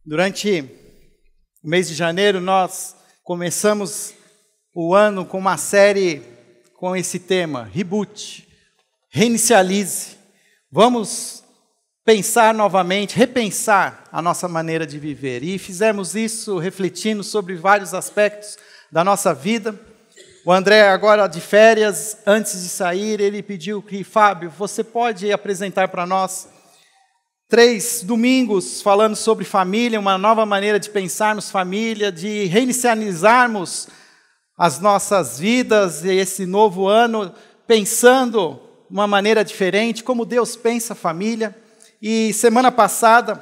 Durante o mês de janeiro, nós começamos o ano com uma série com esse tema, Reboot, Reinicialize. Vamos pensar novamente, repensar a nossa maneira de viver. E fizemos isso refletindo sobre vários aspectos da nossa vida. O André, agora de férias, antes de sair, ele pediu que, Fábio, você pode apresentar para nós 3 domingos falando sobre família, uma nova maneira de pensarmos família, de reinicializarmos as nossas vidas e esse novo ano, pensando de uma maneira diferente, como Deus pensa a família. E semana passada,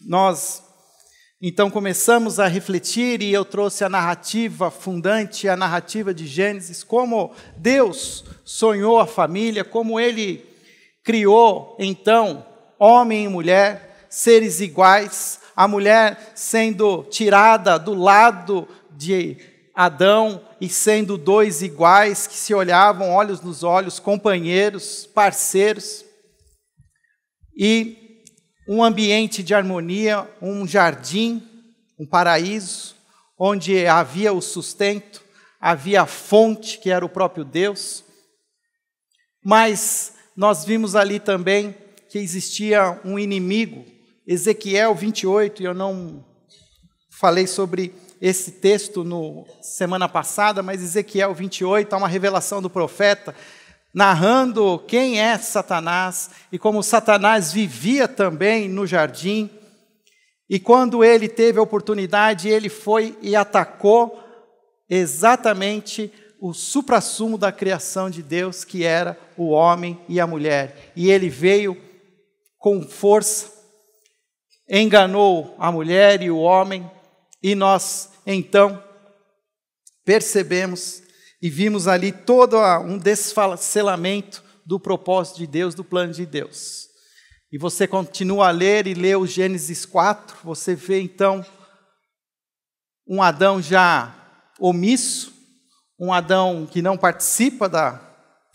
nós então começamos a refletir e eu trouxe a narrativa fundante, a narrativa de Gênesis, como Deus sonhou a família, como Ele criou então homem e mulher, seres iguais, a mulher sendo tirada do lado de Adão e sendo 2 iguais, que se olhavam olhos nos olhos, companheiros, parceiros, e um ambiente de harmonia, um jardim, um paraíso, onde havia o sustento, havia a fonte, que era o próprio Deus, mas nós vimos ali também que existia um inimigo, Ezequiel 28, e eu não falei sobre esse texto semana passada, mas Ezequiel 28, há uma revelação do profeta, narrando quem é Satanás, e como Satanás vivia também no jardim, e quando ele teve a oportunidade, ele foi e atacou exatamente o suprassumo da criação de Deus, que era o homem e a mulher, e ele veio com força, enganou a mulher e o homem, e nós, então, percebemos e vimos ali todo um desfacelamento do propósito de Deus, do plano de Deus. E você continua a ler e lê o Gênesis 4, você vê, então, um Adão já omisso, um Adão que não participa da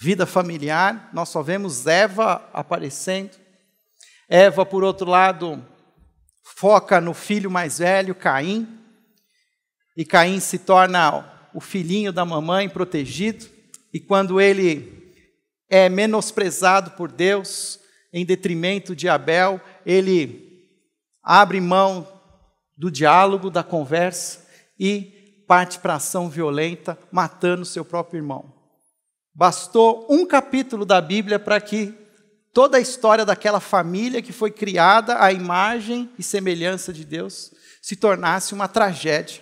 vida familiar, nós só vemos Eva aparecendo. Eva, por outro lado, foca no filho mais velho, Caim, e Caim se torna o filhinho da mamãe protegido, e quando ele é menosprezado por Deus, em detrimento de Abel, ele abre mão do diálogo, da conversa, e parte para a ação violenta, matando seu próprio irmão. Bastou um capítulo da Bíblia para que toda a história daquela família que foi criada à imagem e semelhança de Deus se tornasse uma tragédia.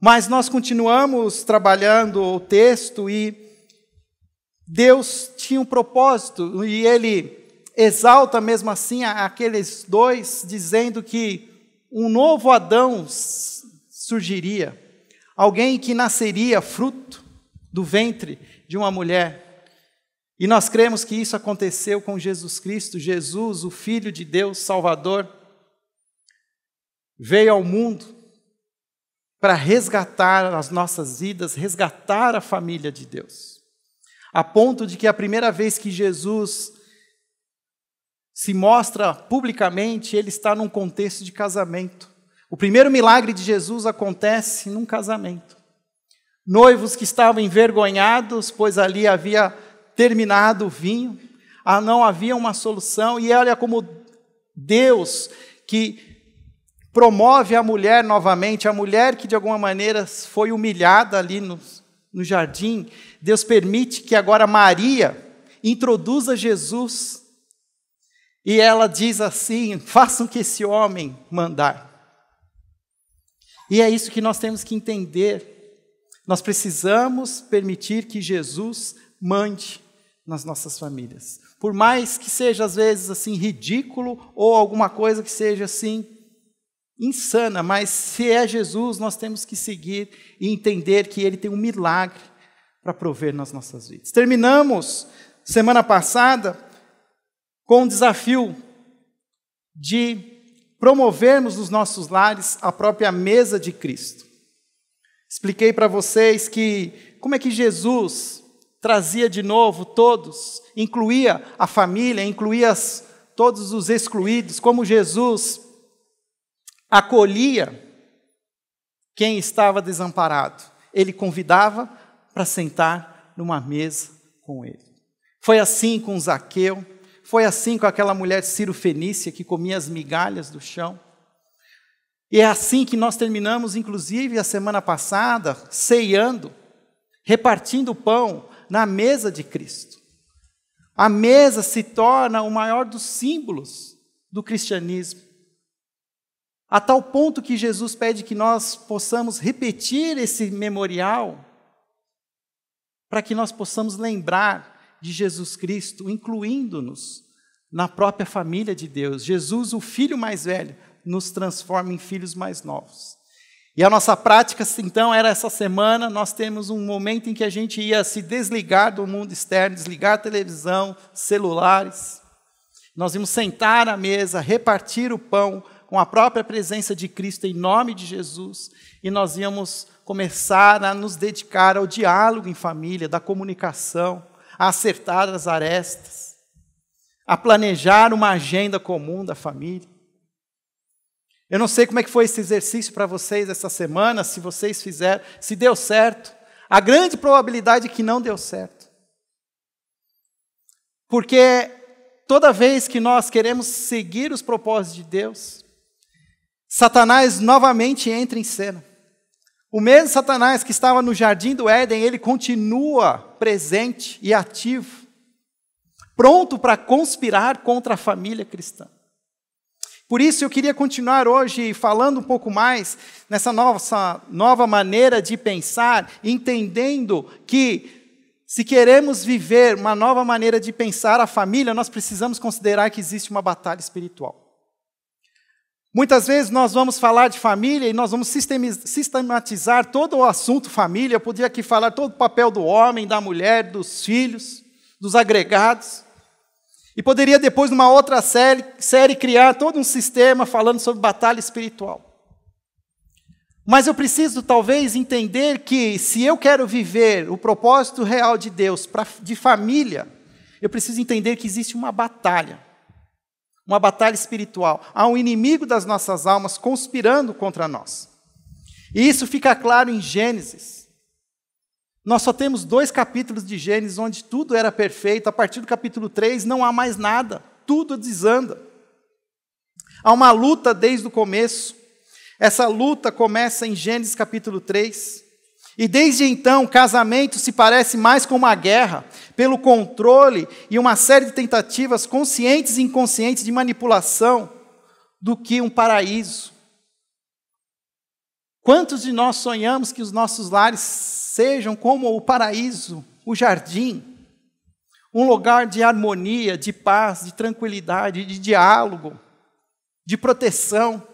Mas nós continuamos trabalhando o texto e Deus tinha um propósito e Ele exalta mesmo assim aqueles 2, dizendo que um novo Adão surgiria, alguém que nasceria fruto do ventre de uma mulher. E nós cremos que isso aconteceu com Jesus Cristo. Jesus, o Filho de Deus, Salvador, veio ao mundo para resgatar as nossas vidas, resgatar a família de Deus. A ponto de que a primeira vez que Jesus se mostra publicamente, ele está num contexto de casamento. O primeiro milagre de Jesus acontece num casamento. Noivos que estavam envergonhados, pois ali havia terminado o vinho, não havia uma solução, e olha como Deus que promove a mulher novamente, a mulher que de alguma maneira foi humilhada ali no jardim, Deus permite que agora Maria introduza Jesus, e ela diz assim, façam que esse homem mandar. E é isso que nós temos que entender, nós precisamos permitir que Jesus mande nas nossas famílias. Por mais que seja, às vezes, assim, ridículo, ou alguma coisa que seja, assim, insana, mas se é Jesus, nós temos que seguir e entender que Ele tem um milagre para prover nas nossas vidas. Terminamos, semana passada, com o desafio de promovermos nos nossos lares a própria mesa de Cristo. Expliquei para vocês como é que Jesus trazia de novo todos, incluía a família, incluía todos os excluídos, como Jesus acolhia quem estava desamparado. Ele convidava para sentar numa mesa com ele. Foi assim com Zaqueu, foi assim com aquela mulher Ciro-fenícia que comia as migalhas do chão. E é assim que nós terminamos, inclusive, a semana passada, ceando, repartindo o pão na mesa de Cristo. A mesa se torna o maior dos símbolos do cristianismo. A tal ponto que Jesus pede que nós possamos repetir esse memorial para que nós possamos lembrar de Jesus Cristo, incluindo-nos na própria família de Deus. Jesus, o filho mais velho, nos transforma em filhos mais novos. E a nossa prática, então, era essa semana, nós temos um momento em que a gente ia se desligar do mundo externo, desligar a televisão, celulares. Nós íamos sentar à mesa, repartir o pão com a própria presença de Cristo em nome de Jesus, e nós íamos começar a nos dedicar ao diálogo em família, da comunicação, a acertar as arestas, a planejar uma agenda comum da família. Eu não sei como é que foi esse exercício para vocês essa semana, se vocês fizeram, se deu certo. A grande probabilidade é que não deu certo. Porque toda vez que nós queremos seguir os propósitos de Deus, Satanás novamente entra em cena. O mesmo Satanás que estava no jardim do Éden, ele continua presente e ativo, pronto para conspirar contra a família cristã. Por isso eu queria continuar hoje falando um pouco mais nessa nova maneira de pensar, entendendo que se queremos viver uma nova maneira de pensar a família, nós precisamos considerar que existe uma batalha espiritual. Muitas vezes nós vamos falar de família e nós vamos sistematizar todo o assunto família. Eu podia aqui falar todo o papel do homem, da mulher, dos filhos, dos agregados. E poderia depois, numa outra série, criar todo um sistema falando sobre batalha espiritual. Mas eu preciso, talvez, entender que, se eu quero viver o propósito real de Deus de família, eu preciso entender que existe uma batalha espiritual. Há um inimigo das nossas almas conspirando contra nós. E isso fica claro em Gênesis. Nós só temos 2 capítulos de Gênesis onde tudo era perfeito. A partir do capítulo 3 não há mais nada. Tudo desanda. Há uma luta desde o começo. Essa luta começa em Gênesis capítulo 3. E desde então o casamento se parece mais com uma guerra, pelo controle e uma série de tentativas conscientes e inconscientes de manipulação, do que um paraíso. Quantos de nós sonhamos que os nossos lares sejam como o paraíso, o jardim, um lugar de harmonia, de paz, de tranquilidade, de diálogo, de proteção?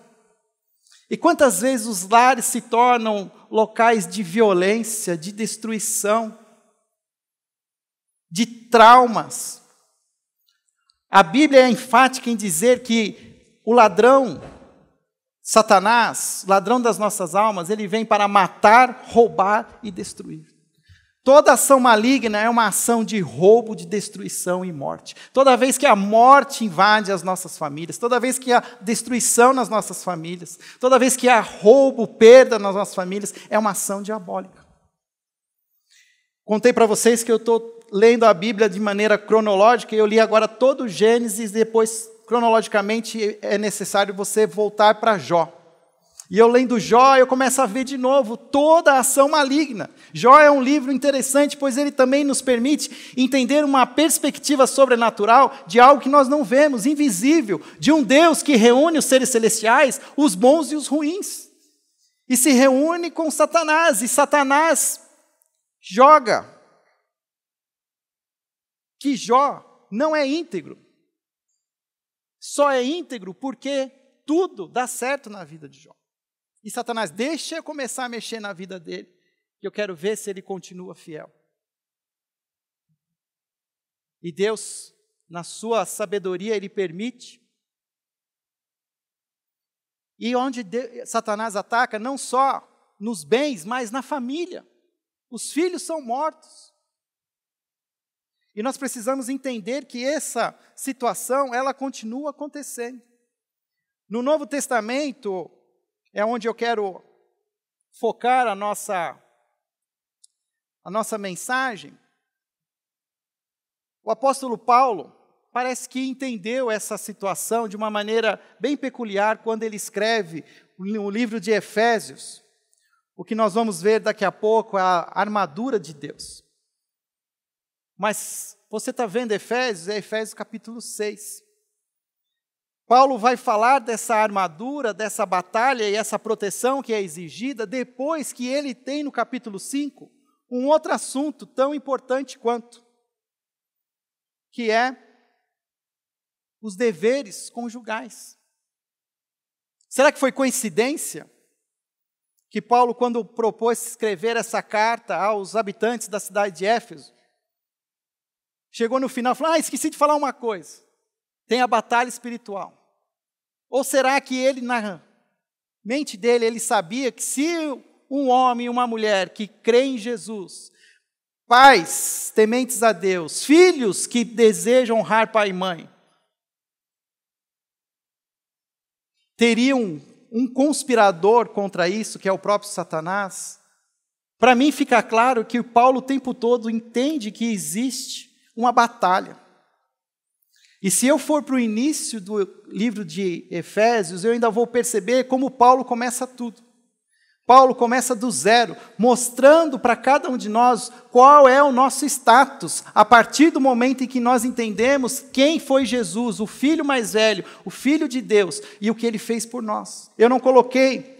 E quantas vezes os lares se tornam locais de violência, de destruição, de traumas? A Bíblia é enfática em dizer que o ladrão, Satanás, ladrão das nossas almas, ele vem para matar, roubar e destruir. Toda ação maligna é uma ação de roubo, de destruição e morte. Toda vez que a morte invade as nossas famílias, toda vez que há destruição nas nossas famílias, toda vez que há roubo, perda nas nossas famílias, é uma ação diabólica. Contei para vocês que eu estou lendo a Bíblia de maneira cronológica, e eu li agora todo o Gênesis, depois, cronologicamente, é necessário você voltar para Jó. E eu lendo Jó, eu começo a ver de novo toda a ação maligna. Jó é um livro interessante, pois ele também nos permite entender uma perspectiva sobrenatural de algo que nós não vemos, invisível, de um Deus que reúne os seres celestiais, os bons e os ruins. E se reúne com Satanás, e Satanás joga que Jó não é íntegro. Só é íntegro porque tudo dá certo na vida de Jó. E Satanás, deixa eu começar a mexer na vida dele, que eu quero ver se ele continua fiel. E Deus, na sua sabedoria, ele permite. E onde Satanás ataca, não só nos bens, mas na família. Os filhos são mortos. E nós precisamos entender que essa situação, ela continua acontecendo. No Novo Testamento, é onde eu quero focar a nossa mensagem. O apóstolo Paulo parece que entendeu essa situação de uma maneira bem peculiar quando ele escreve o livro de Efésios. O que nós vamos ver daqui a pouco é a armadura de Deus. Mas você está vendo Efésios? É Efésios capítulo 6. Paulo vai falar dessa armadura, dessa batalha e essa proteção que é exigida depois que ele tem no capítulo 5 um outro assunto tão importante quanto, que é os deveres conjugais. Será que foi coincidência que Paulo, quando propôs escrever essa carta aos habitantes da cidade de Éfeso, chegou no final e falou, esqueci de falar uma coisa, tem a batalha espiritual. Ou será que ele, na mente dele, ele sabia que se um homem e uma mulher que creem em Jesus, pais tementes a Deus, filhos que desejam honrar pai e mãe, teriam um conspirador contra isso, que é o próprio Satanás? Para mim fica claro que Paulo o tempo todo entende que existe uma batalha. E se eu for para o início do livro de Efésios, eu ainda vou perceber como Paulo começa tudo. Paulo começa do zero, mostrando para cada um de nós qual é o nosso status, a partir do momento em que nós entendemos quem foi Jesus, o Filho mais velho, o Filho de Deus, e o que Ele fez por nós. Eu não coloquei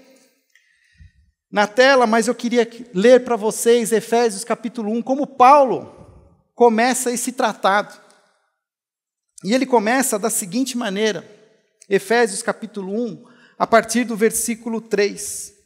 na tela, mas eu queria ler para vocês Efésios capítulo 1, como Paulo começa esse tratado. E ele começa da seguinte maneira, Efésios capítulo 1, a partir do versículo 3.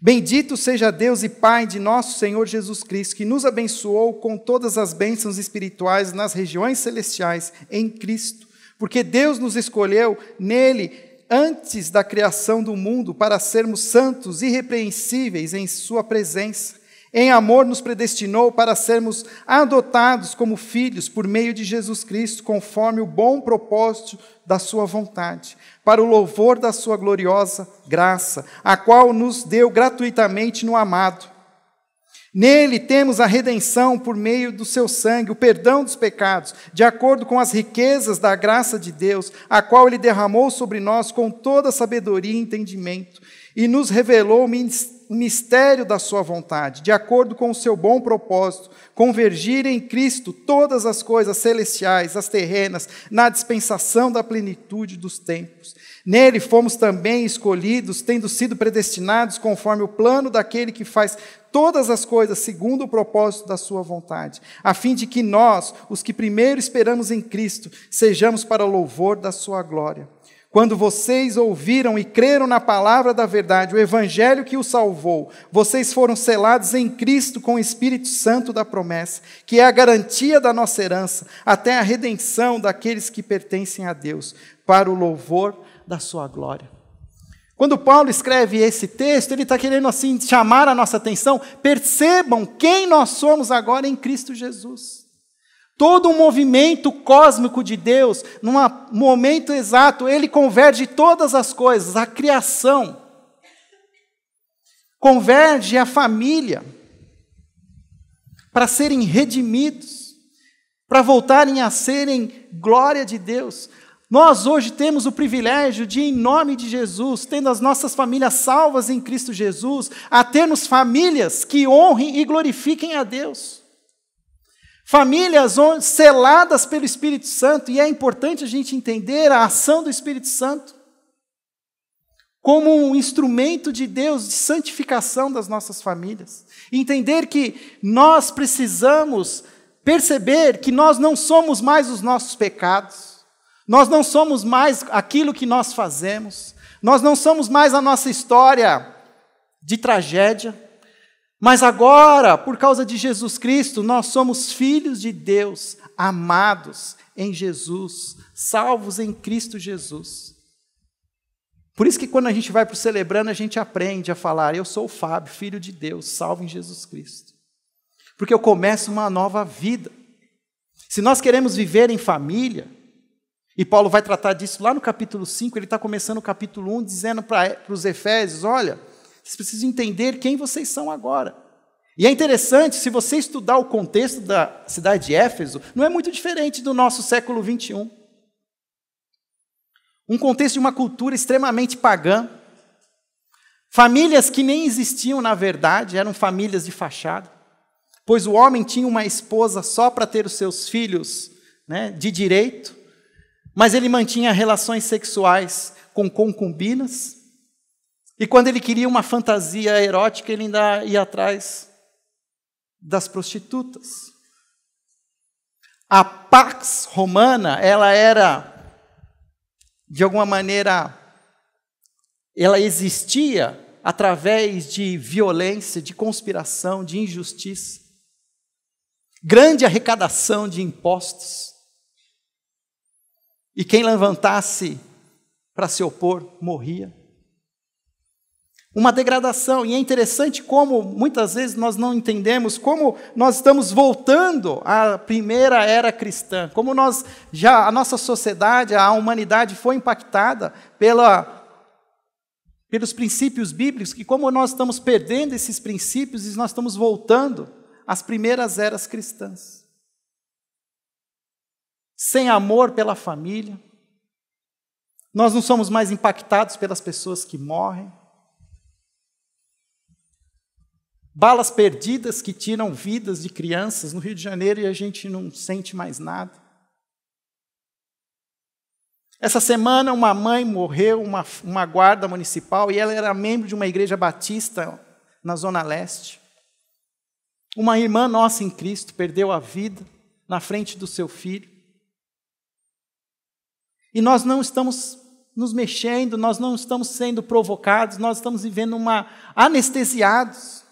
Bendito seja Deus e Pai de nosso Senhor Jesus Cristo, que nos abençoou com todas as bênçãos espirituais nas regiões celestiais em Cristo, porque Deus nos escolheu nele antes da criação do mundo para sermos santos e irrepreensíveis em sua presença. Em amor nos predestinou para sermos adotados como filhos por meio de Jesus Cristo, conforme o bom propósito da sua vontade, para o louvor da sua gloriosa graça, a qual nos deu gratuitamente no amado. Nele temos a redenção por meio do seu sangue, o perdão dos pecados, de acordo com as riquezas da graça de Deus, a qual ele derramou sobre nós com toda sabedoria e entendimento, e nos revelou o mistério da sua vontade, de acordo com o seu bom propósito, convergir em Cristo todas as coisas celestiais, as terrenas, na dispensação da plenitude dos tempos. Nele fomos também escolhidos, tendo sido predestinados conforme o plano daquele que faz todas as coisas segundo o propósito da sua vontade, a fim de que nós, os que primeiro esperamos em Cristo, sejamos para o louvor da sua glória. Quando vocês ouviram e creram na palavra da verdade, o evangelho que os salvou, vocês foram selados em Cristo com o Espírito Santo da promessa, que é a garantia da nossa herança, até a redenção daqueles que pertencem a Deus, para o louvor da sua glória. Quando Paulo escreve esse texto, ele está querendo assim chamar a nossa atenção, percebam quem nós somos agora em Cristo Jesus. Todo o movimento cósmico de Deus, num momento exato, ele converge todas as coisas, a criação, converge a família, para serem redimidos, para voltarem a serem glória de Deus. Nós hoje temos o privilégio de, em nome de Jesus, tendo as nossas famílias salvas em Cristo Jesus, a termos famílias que honrem e glorifiquem a Deus. Famílias seladas pelo Espírito Santo, e é importante a gente entender a ação do Espírito Santo como um instrumento de Deus de santificação das nossas famílias. Entender que nós precisamos perceber que nós não somos mais os nossos pecados, nós não somos mais aquilo que nós fazemos, nós não somos mais a nossa história de tragédia, mas agora, por causa de Jesus Cristo, nós somos filhos de Deus, amados em Jesus, salvos em Cristo Jesus. Por isso que quando a gente vai para o Celebrando, a gente aprende a falar, eu sou o Fábio, filho de Deus, salvo em Jesus Cristo. porque eu começo uma nova vida. Se nós queremos viver em família, e Paulo vai tratar disso lá no capítulo 5, ele está começando o capítulo 1, dizendo para os Efésios, olha, vocês precisam entender quem vocês são agora. E é interessante, se você estudar o contexto da cidade de Éfeso, não é muito diferente do nosso século 21. Um contexto de uma cultura extremamente pagã. Famílias que nem existiam na verdade, eram famílias de fachada. Pois o homem tinha uma esposa só para ter os seus filhos, né, de direito, mas ele mantinha relações sexuais com concubinas, e quando ele queria uma fantasia erótica, ele ainda ia atrás das prostitutas. A Pax Romana, ela era, de alguma maneira, ela existia através de violência, de conspiração, de injustiça. Grande arrecadação de impostos. E quem levantasse para se opor, morria. Uma degradação. E é interessante como, muitas vezes, nós não entendemos como nós estamos voltando à primeira era cristã. Como a nossa sociedade, a humanidade foi impactada pelos princípios bíblicos, que como nós estamos perdendo esses princípios e nós estamos voltando às primeiras eras cristãs. Sem amor pela família, nós não somos mais impactados pelas pessoas que morrem. Balas perdidas que tiram vidas de crianças no Rio de Janeiro e a gente não sente mais nada. Essa semana uma mãe morreu, uma guarda municipal, e ela era membro de uma igreja batista na Zona Leste. Uma irmã nossa em Cristo perdeu a vida na frente do seu filho. E nós não estamos nos mexendo, nós não estamos sendo provocados, nós estamos vivendo anestesiados.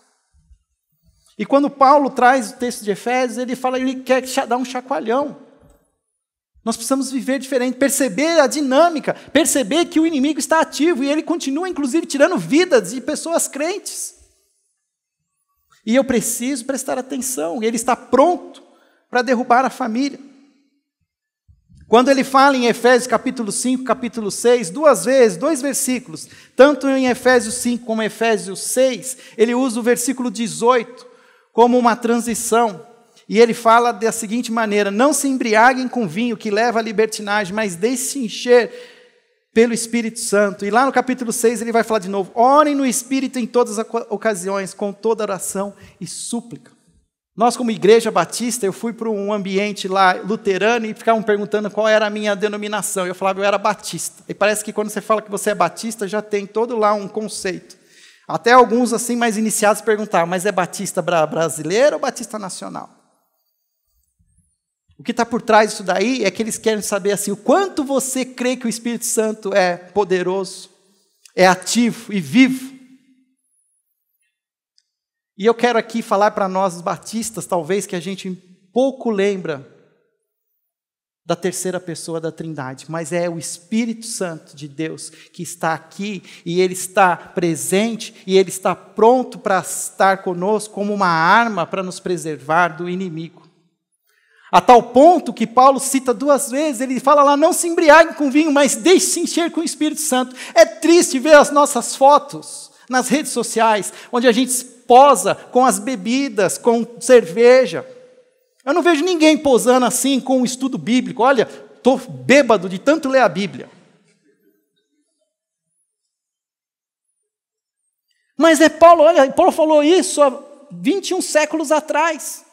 E quando Paulo traz o texto de Efésios, ele quer dar um chacoalhão. Nós precisamos viver diferente, perceber a dinâmica, perceber que o inimigo está ativo e ele continua, inclusive, tirando vidas de pessoas crentes. E eu preciso prestar atenção, ele está pronto para derrubar a família. Quando ele fala em Efésios capítulo 5, capítulo 6, duas vezes, 2 versículos, tanto em Efésios 5 como em Efésios 6, ele usa o versículo 18 como uma transição. E ele fala da seguinte maneira: não se embriaguem com vinho que leva à libertinagem, mas deixe-se encher pelo Espírito Santo. E lá no capítulo 6 ele vai falar de novo: orem no Espírito em todas as ocasiões, com toda oração e súplica. Nós, como igreja batista, eu fui para um ambiente lá luterano e ficavam perguntando qual era a minha denominação. Eu falava, eu era batista. E parece que quando você fala que você é batista, já tem todo lá um conceito. Até alguns assim mais iniciados perguntavam, mas é batista brasileiro ou batista nacional? O que está por trás disso daí é que eles querem saber assim, o quanto você crê que o Espírito Santo é poderoso, é ativo e vivo. E eu quero aqui falar para nós, os batistas, talvez que a gente pouco lembra da terceira pessoa da Trindade, mas é o Espírito Santo de Deus que está aqui e ele está presente e ele está pronto para estar conosco como uma arma para nos preservar do inimigo. A tal ponto que Paulo cita 2 vezes, ele fala lá, não se embriaguem com vinho, mas deixe-se encher com o Espírito Santo. É triste ver as nossas fotos nas redes sociais, onde a gente posa com as bebidas, com cerveja. Eu não vejo ninguém posando assim com um estudo bíblico. Olha, estou bêbado de tanto ler a Bíblia. Mas Paulo falou isso há 21 séculos atrás.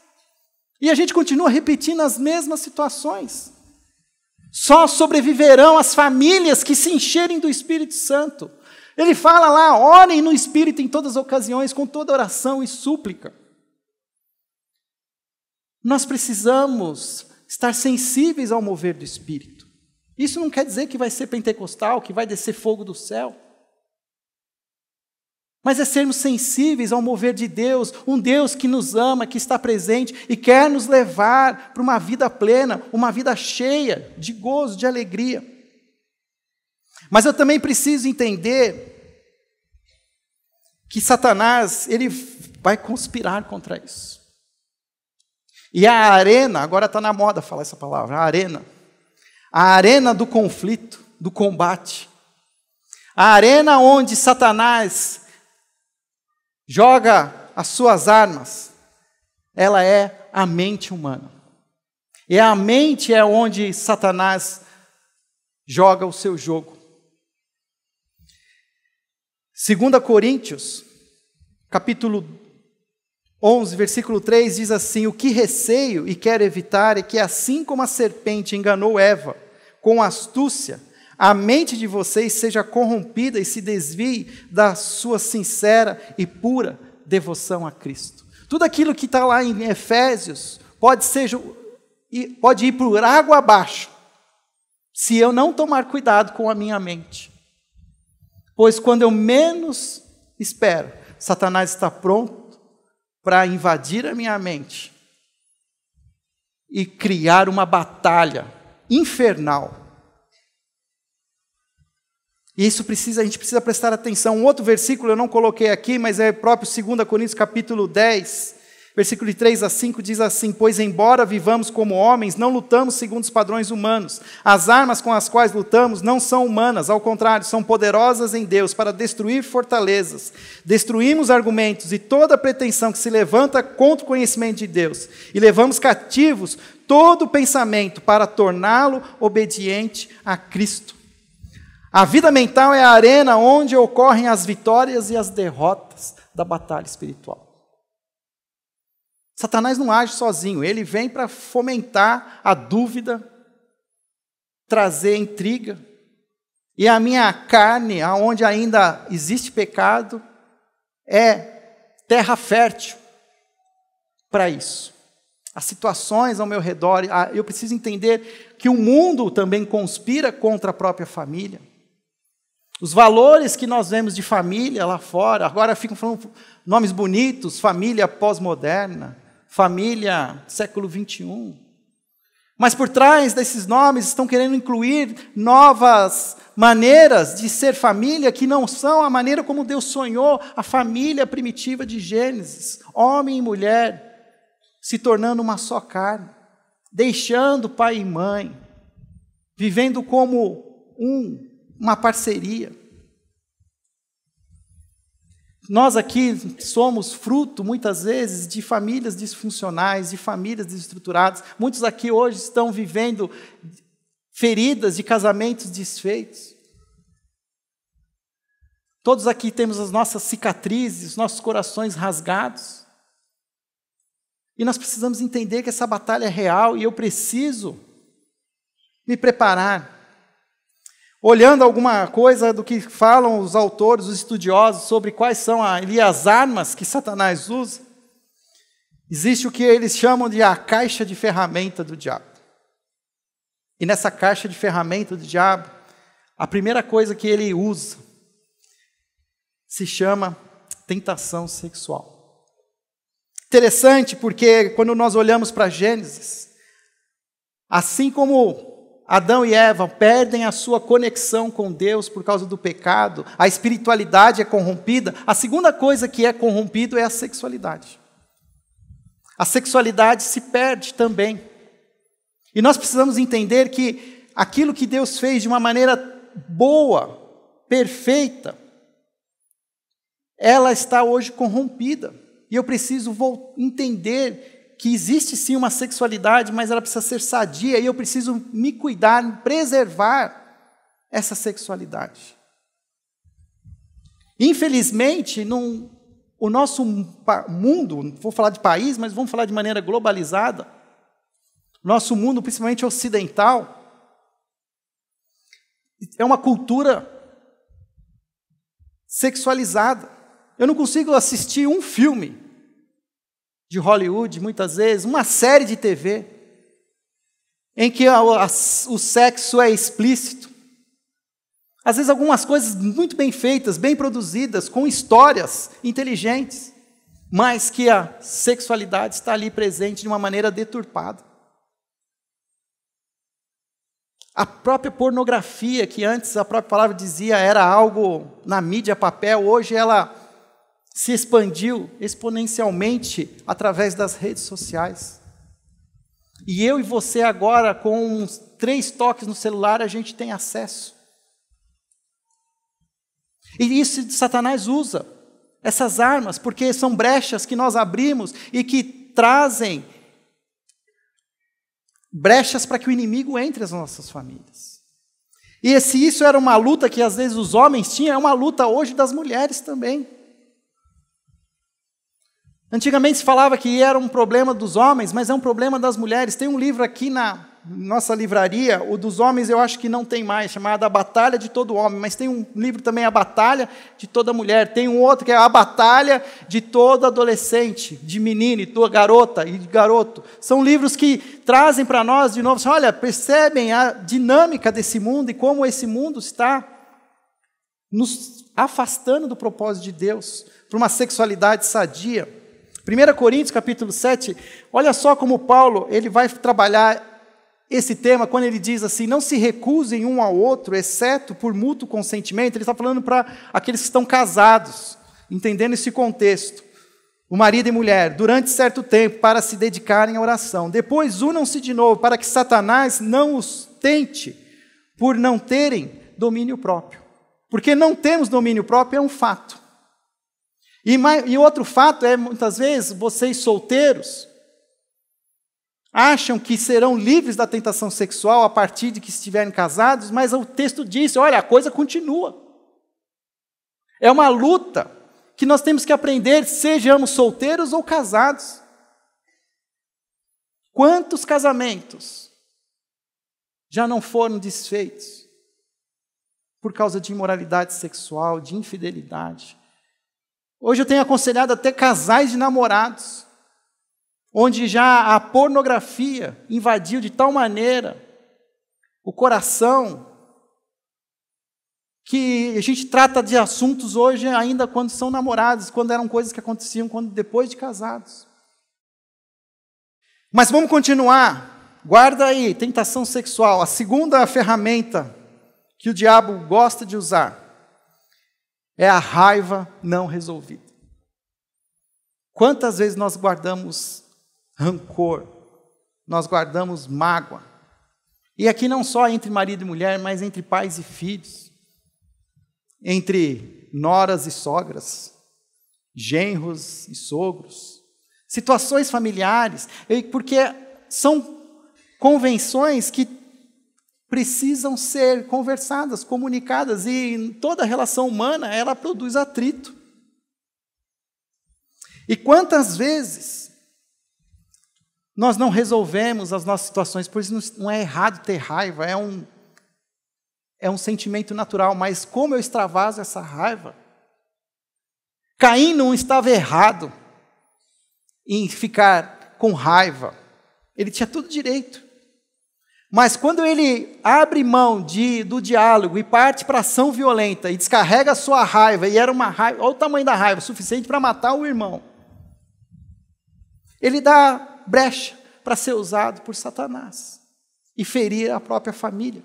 E a gente continua repetindo as mesmas situações. Só sobreviverão as famílias que se encherem do Espírito Santo. Ele fala lá, orem no Espírito em todas as ocasiões, com toda oração e súplica. Nós precisamos estar sensíveis ao mover do Espírito. Isso não quer dizer que vai ser pentecostal, que vai descer fogo do céu. Mas é sermos sensíveis ao mover de Deus, um Deus que nos ama, que está presente e quer nos levar para uma vida plena, uma vida cheia de gozo, de alegria. Mas eu também preciso entender que Satanás, ele vai conspirar contra isso. E a arena, agora está na moda falar essa palavra, a arena do conflito, do combate, a arena onde Satanás joga as suas armas, ela é a mente humana. E a mente é onde Satanás joga o seu jogo. 2 Coríntios, capítulo 11, versículo 3, diz assim: o que receio e quero evitar é que, assim como a serpente enganou Eva com astúcia, a mente de vocês seja corrompida e se desvie da sua sincera e pura devoção a Cristo. Tudo aquilo que está lá em Efésios pode ir por água abaixo, se eu não tomar cuidado com a minha mente. Pois quando eu menos espero, Satanás está pronto para invadir a minha mente e criar uma batalha infernal. E isso a gente precisa prestar atenção. Um outro versículo eu não coloquei aqui, mas é próprio 2 Coríntios capítulo 10, versículo de 3 a 5, diz assim: pois embora vivamos como homens, não lutamos segundo os padrões humanos. As armas com as quais lutamos não são humanas, ao contrário, são poderosas em Deus para destruir fortalezas. Destruímos argumentos e toda pretensão que se levanta contra o conhecimento de Deus. E levamos cativos todo pensamento para torná-lo obediente a Cristo. A vida mental é a arena onde ocorrem as vitórias e as derrotas da batalha espiritual. Satanás não age sozinho, ele vem para fomentar a dúvida, trazer intriga. E a minha carne, onde ainda existe pecado, é terra fértil para isso. As situações ao meu redor, eu preciso entender que o mundo também conspira contra a própria família. Os valores que nós vemos de família lá fora, agora ficam falando nomes bonitos, família pós-moderna, família século XXI. Mas por trás desses nomes estão querendo incluir novas maneiras de ser família que não são a maneira como Deus sonhou a família primitiva de Gênesis. Homem e mulher se tornando uma só carne, deixando pai e mãe, vivendo como uma parceria. Nós aqui somos fruto, muitas vezes, de famílias disfuncionais, de famílias desestruturadas. Muitos aqui hoje estão vivendo feridas de casamentos desfeitos. Todos aqui temos as nossas cicatrizes, os nossos corações rasgados. E nós precisamos entender que essa batalha é real e eu preciso me preparar. Olhando alguma coisa do que falam os autores, os estudiosos, sobre quais são ali as armas que Satanás usa, existe o que eles chamam de a caixa de ferramenta do diabo. E nessa caixa de ferramenta do diabo, a primeira coisa que ele usa se chama tentação sexual. Interessante porque quando nós olhamos para Gênesis, assim como Adão e Eva perdem a sua conexão com Deus por causa do pecado, a espiritualidade é corrompida, a segunda coisa que é corrompido é a sexualidade. A sexualidade se perde também. E nós precisamos entender que aquilo que Deus fez de uma maneira boa, perfeita, ela está hoje corrompida. E eu preciso entender que existe sim uma sexualidade, mas ela precisa ser sadia, e eu preciso me cuidar, preservar essa sexualidade. Infelizmente, o nosso mundo, não vou falar de país, mas vamos falar de maneira globalizada, nosso mundo, principalmente ocidental, é uma cultura sexualizada. Eu não consigo assistir um filme de Hollywood, muitas vezes, uma série de TV, em que o sexo é explícito. Às vezes algumas coisas muito bem feitas, bem produzidas, com histórias inteligentes, mas que a sexualidade está ali presente de uma maneira deturpada. A própria pornografia, que antes a própria palavra dizia era algo na mídia papel, hoje ela se expandiu exponencialmente através das redes sociais. E eu e você agora, com uns 3 toques no celular, a gente tem acesso. E isso Satanás usa, essas armas, porque são brechas que nós abrimos e que trazem brechas para que o inimigo entre nas nossas famílias. E se isso era uma luta que às vezes os homens tinham, é uma luta hoje das mulheres também. Antigamente se falava que era um problema dos homens, mas é um problema das mulheres. Tem um livro aqui na nossa livraria, o dos homens eu acho que não tem mais, chamado A Batalha de Todo Homem, mas tem um livro também, A Batalha de Toda Mulher. Tem um outro que é A Batalha de Todo Adolescente, de menino, e toda garota e de garoto. São livros que trazem para nós de novo, assim, olha, percebem a dinâmica desse mundo e como esse mundo está nos afastando do propósito de Deus, para uma sexualidade sadia. 1 Coríntios capítulo 7, olha só como Paulo ele vai trabalhar esse tema quando ele diz assim, não se recusem um ao outro, exceto por mútuo consentimento. Ele está falando para aqueles que estão casados, entendendo esse contexto. O marido e mulher, durante certo tempo, para se dedicarem à oração. Depois unam-se de novo, para que Satanás não os tente, por não terem domínio próprio. Porque não temos domínio próprio é um fato. E outro fato é, muitas vezes, vocês solteiros acham que serão livres da tentação sexual a partir de que estiverem casados, mas o texto diz, olha, a coisa continua. É uma luta que nós temos que aprender, sejamos solteiros ou casados. Quantos casamentos já não foram desfeitos por causa de imoralidade sexual, de infidelidade? Hoje eu tenho aconselhado até casais de namorados, onde já a pornografia invadiu de tal maneira o coração, que a gente trata de assuntos hoje ainda quando são namorados, quando eram coisas que aconteciam depois de casados. Mas vamos continuar. Guarda aí, tentação sexual. A segunda ferramenta que o diabo gosta de usar é a raiva não resolvida. Quantas vezes nós guardamos rancor, nós guardamos mágoa. E aqui não só entre marido e mulher, mas entre pais e filhos, entre noras e sogras, genros e sogros, situações familiares, porque são convenções que precisam ser conversadas, comunicadas, e toda relação humana, ela produz atrito. E quantas vezes nós não resolvemos as nossas situações, por isso não é errado ter raiva, é um sentimento natural, mas como eu extravaso essa raiva? Caim não estava errado em ficar com raiva, ele tinha todo direito. Mas quando ele abre mão do diálogo e parte para a ação violenta e descarrega a sua raiva, e era uma raiva, olha o tamanho da raiva, suficiente para matar o irmão, ele dá brecha para ser usado por Satanás e ferir a própria família.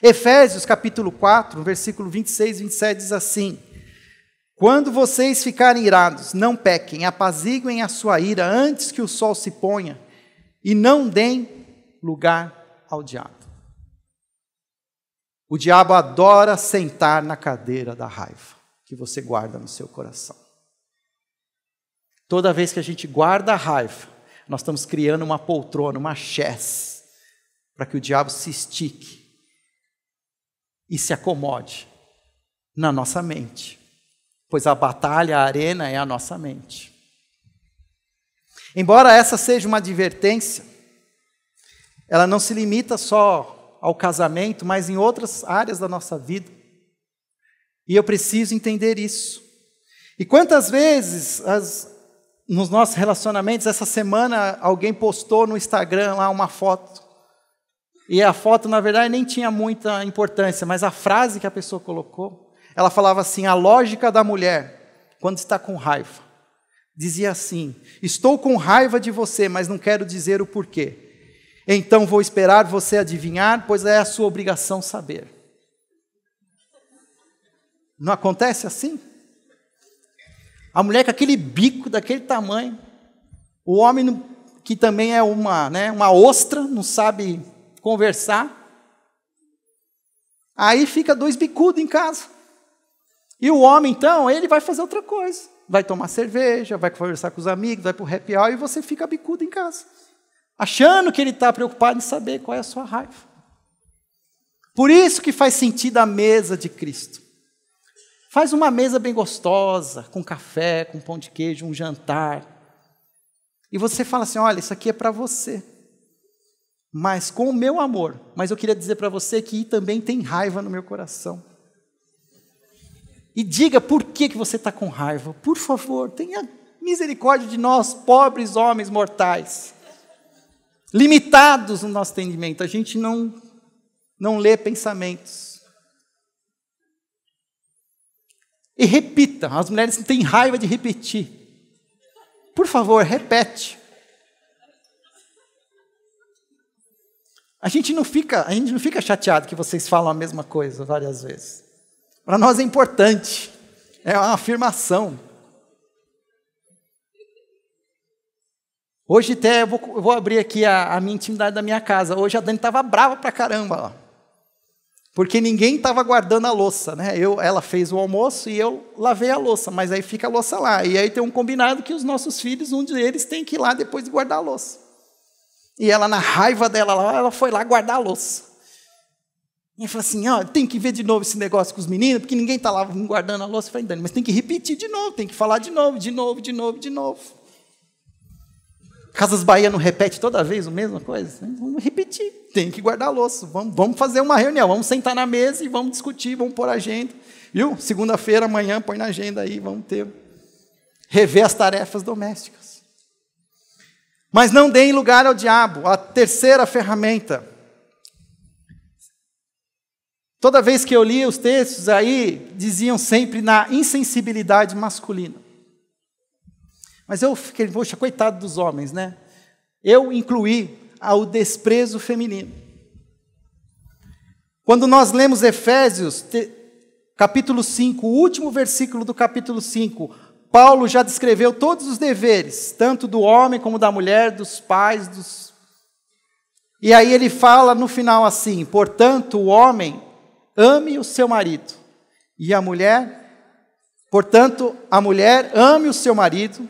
Efésios capítulo 4, versículo 26 e 27 diz assim, quando vocês ficarem irados, não pequem, apaziguem a sua ira antes que o sol se ponha e não deem lugar ao diabo. O diabo adora sentar na cadeira da raiva que você guarda no seu coração. Toda vez que a gente guarda a raiva, nós estamos criando uma poltrona, uma chaise, para que o diabo se estique e se acomode na nossa mente, pois a batalha, a arena é a nossa mente. Embora essa seja uma advertência, ela não se limita só ao casamento, mas em outras áreas da nossa vida. E eu preciso entender isso. E quantas vezes nos nossos relacionamentos, essa semana alguém postou no Instagram lá uma foto, e a foto na verdade nem tinha muita importância, mas a frase que a pessoa colocou, ela falava assim, a lógica da mulher, quando está com raiva, dizia assim, estou com raiva de você, mas não quero dizer o porquê, então vou esperar você adivinhar, pois é a sua obrigação saber. Não acontece assim? A mulher com aquele bico daquele tamanho, o homem que também é uma ostra, não sabe conversar. Aí fica dois bicudos em casa. E o homem, então, ele vai fazer outra coisa. Vai tomar cerveja, vai conversar com os amigos, vai para o happy hour e você fica bicudo em casa. Achando que ele está preocupado em saber qual é a sua raiva. Por isso que faz sentido a mesa de Cristo. Faz uma mesa bem gostosa, com café, com pão de queijo, um jantar. E você fala assim, olha, isso aqui é para você. Mas com o meu amor. Mas eu queria dizer para você que também tem raiva no meu coração. E diga por que você está com raiva. Por favor, tenha misericórdia de nós, pobres homens mortais. Limitados no nosso entendimento. A gente não lê pensamentos. E repita. As mulheres têm raiva de repetir. Por favor, repete. A gente não fica chateado que vocês falam a mesma coisa várias vezes. Para nós é importante. É uma afirmação. Hoje até eu vou abrir aqui a minha intimidade da minha casa. Hoje a Dani estava brava pra caramba lá. Porque ninguém estava guardando a louça, né? Ela fez o almoço e eu lavei a louça, mas aí fica a louça lá. E aí tem um combinado que os nossos filhos, um deles tem que ir lá depois de guardar a louça. E ela, na raiva dela lá, ela foi lá guardar a louça. E falou assim, tem que ver de novo esse negócio com os meninos, porque ninguém está lá guardando a louça. Eu falei, Dani, mas tem que repetir de novo, tem que falar de novo. Casas Bahia não repete toda vez a mesma coisa? Vamos repetir, tem que guardar a louça. Vamos fazer uma reunião, vamos sentar na mesa e vamos discutir, vamos pôr a agenda. Viu? Segunda-feira, amanhã, põe na agenda aí, vamos rever as tarefas domésticas. Mas não deem lugar ao diabo. A terceira ferramenta. Toda vez que eu lia os textos aí, diziam sempre na insensibilidade masculina. Mas eu fiquei, poxa, coitado dos homens, né? Eu incluí o desprezo feminino. Quando nós lemos Efésios, capítulo 5, o último versículo do capítulo 5, Paulo já descreveu todos os deveres, tanto do homem como da mulher, dos pais, E aí ele fala no final assim, portanto, o homem ame o seu marido, e a mulher, portanto, a mulher ame o seu marido,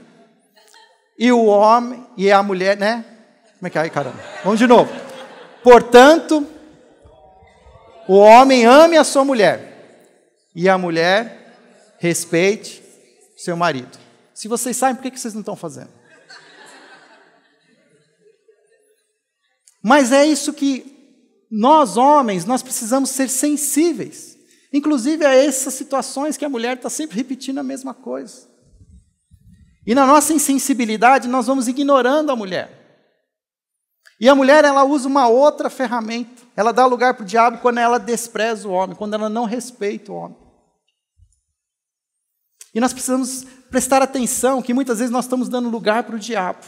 e o homem, e a mulher, né? Como é que é aí, caramba? Vamos de novo. Portanto, o homem ame a sua mulher, e a mulher respeite seu marido. Se vocês sabem, por que vocês não estão fazendo? Mas é isso que nós, homens, nós precisamos ser sensíveis. Inclusive a essas situações que a mulher está sempre repetindo a mesma coisa. E na nossa insensibilidade, nós vamos ignorando a mulher. E a mulher, ela usa uma outra ferramenta. Ela dá lugar para o diabo quando ela despreza o homem, quando ela não respeita o homem. E nós precisamos prestar atenção que muitas vezes nós estamos dando lugar para o diabo.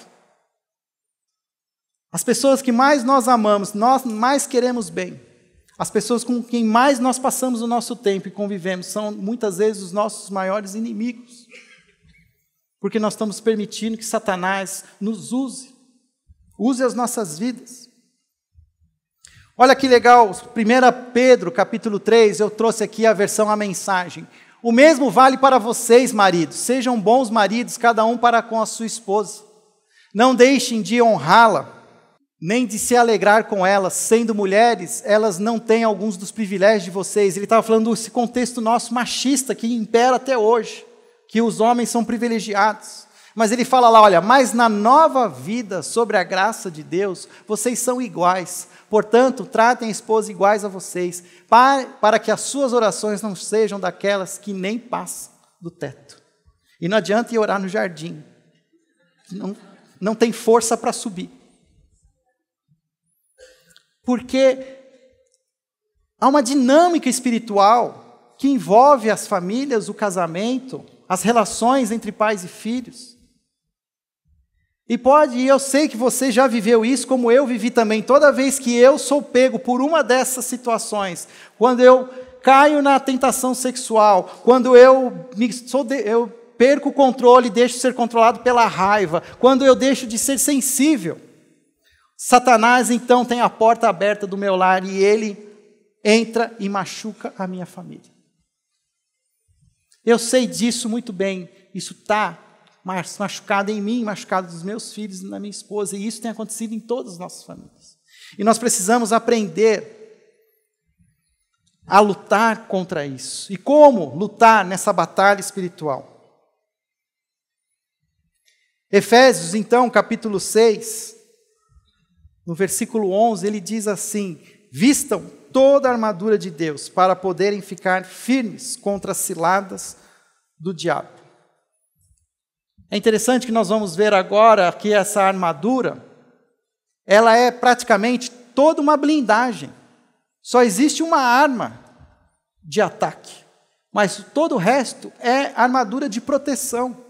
As pessoas que mais nós amamos, nós mais queremos bem. As pessoas com quem mais nós passamos o nosso tempo e convivemos são muitas vezes os nossos maiores inimigos. Porque nós estamos permitindo que Satanás nos use as nossas vidas. Olha que legal, 1 Pedro, capítulo 3, eu trouxe aqui a versão, a mensagem. O mesmo vale para vocês, maridos. Sejam bons maridos, cada um para com a sua esposa. Não deixem de honrá-la, nem de se alegrar com ela. Sendo mulheres, elas não têm alguns dos privilégios de vocês. Ele estava falando desse contexto nosso machista que impera até hoje, que os homens são privilegiados. Mas ele fala lá, olha, mas na nova vida, sobre a graça de Deus, vocês são iguais. Portanto, tratem a esposa iguais a vocês, para que as suas orações não sejam daquelas que nem passam do teto. E não adianta ir orar no jardim, não tem força para subir. Porque há uma dinâmica espiritual que envolve as famílias, o casamento, as relações entre pais e filhos. E eu sei que você já viveu isso, como eu vivi também. Toda vez que eu sou pego por uma dessas situações, quando eu caio na tentação sexual, quando eu perco o controle e deixo de ser controlado pela raiva, quando eu deixo de ser sensível, Satanás então tem a porta aberta do meu lar e ele entra e machuca a minha família. Eu sei disso muito bem, isso está machucado em mim, machucado nos meus filhos e na minha esposa, e isso tem acontecido em todas as nossas famílias. E nós precisamos aprender a lutar contra isso. E como lutar nessa batalha espiritual? Efésios, então, capítulo 6, no versículo 11, ele diz assim: vistam toda a armadura de Deus para poderem ficar firmes contra as ciladas do diabo. É interessante que nós vamos ver agora que essa armadura, ela é praticamente toda uma blindagem. Só existe uma arma de ataque, mas todo o resto é armadura de proteção,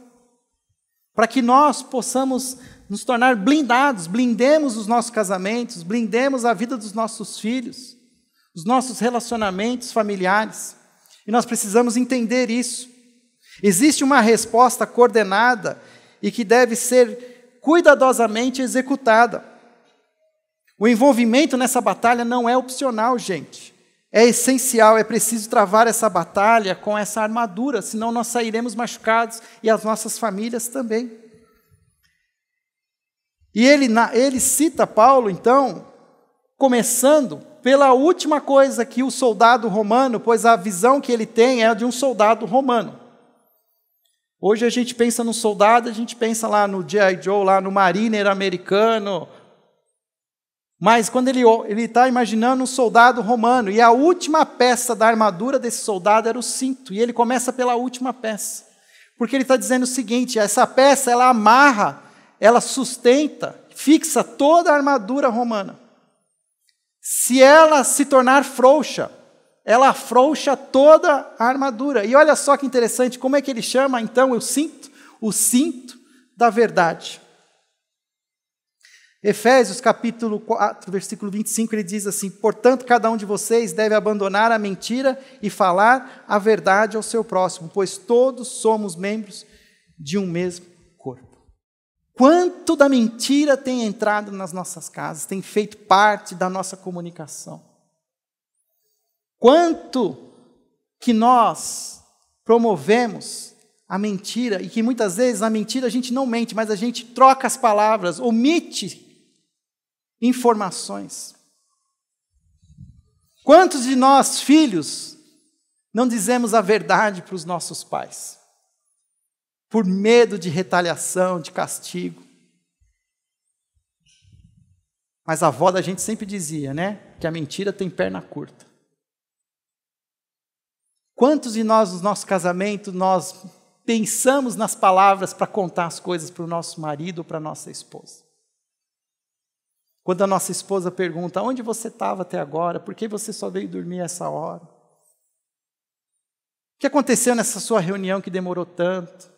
para que nós possamos nos tornar blindados, blindemos os nossos casamentos, blindemos a vida dos nossos filhos, os nossos relacionamentos familiares, e nós precisamos entender isso. Existe uma resposta coordenada e que deve ser cuidadosamente executada. O envolvimento nessa batalha não é opcional, gente. É essencial, é preciso travar essa batalha com essa armadura, senão nós sairemos machucados e as nossas famílias também. E ele cita Paulo, então, começando pela última coisa que o soldado romano, pois a visão que ele tem é a de um soldado romano. Hoje a gente pensa no soldado, a gente pensa lá no G.I. Joe, lá no Mariner americano. Mas quando ele está imaginando um soldado romano, e a última peça da armadura desse soldado era o cinto, e ele começa pela última peça. Porque ele está dizendo o seguinte: essa peça, ela amarra, ela sustenta, fixa toda a armadura romana. Se ela se tornar frouxa, ela afrouxa toda a armadura. E olha só que interessante, como é que ele chama então o cinto? O cinto da verdade. Efésios capítulo 4, versículo 25, ele diz assim: portanto, cada um de vocês deve abandonar a mentira e falar a verdade ao seu próximo, pois todos somos membros de um mesmo corpo. Quanto da mentira tem entrado nas nossas casas, tem feito parte da nossa comunicação? Quanto que nós promovemos a mentira, e que muitas vezes a mentira a gente não mente, mas a gente troca as palavras, omite informações. Quantos de nós, filhos, não dizemos a verdade para os nossos pais? Por medo de retaliação, de castigo. Mas a avó da gente sempre dizia, né? Que a mentira tem perna curta. Quantos de nós, no nosso casamento, nós pensamos nas palavras para contar as coisas para o nosso marido ou para a nossa esposa? Quando a nossa esposa pergunta: onde você estava até agora? Por que você só veio dormir essa hora? O que aconteceu nessa sua reunião que demorou tanto?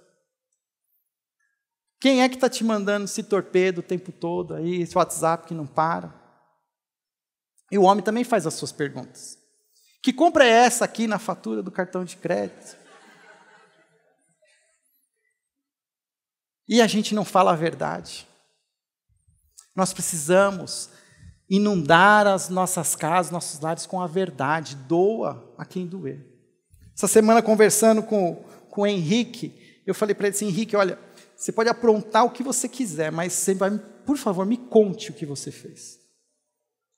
Quem é que está te mandando esse torpedo o tempo todo aí, esse WhatsApp que não para? E o homem também faz as suas perguntas. Que compra é essa aqui na fatura do cartão de crédito? E a gente não fala a verdade. Nós precisamos inundar as nossas casas, nossos lares com a verdade. Doa a quem doer. Essa semana, conversando com o Henrique, eu falei para ele assim: Henrique, olha, você pode aprontar o que você quiser, mas você vai, por favor, me conte o que você fez.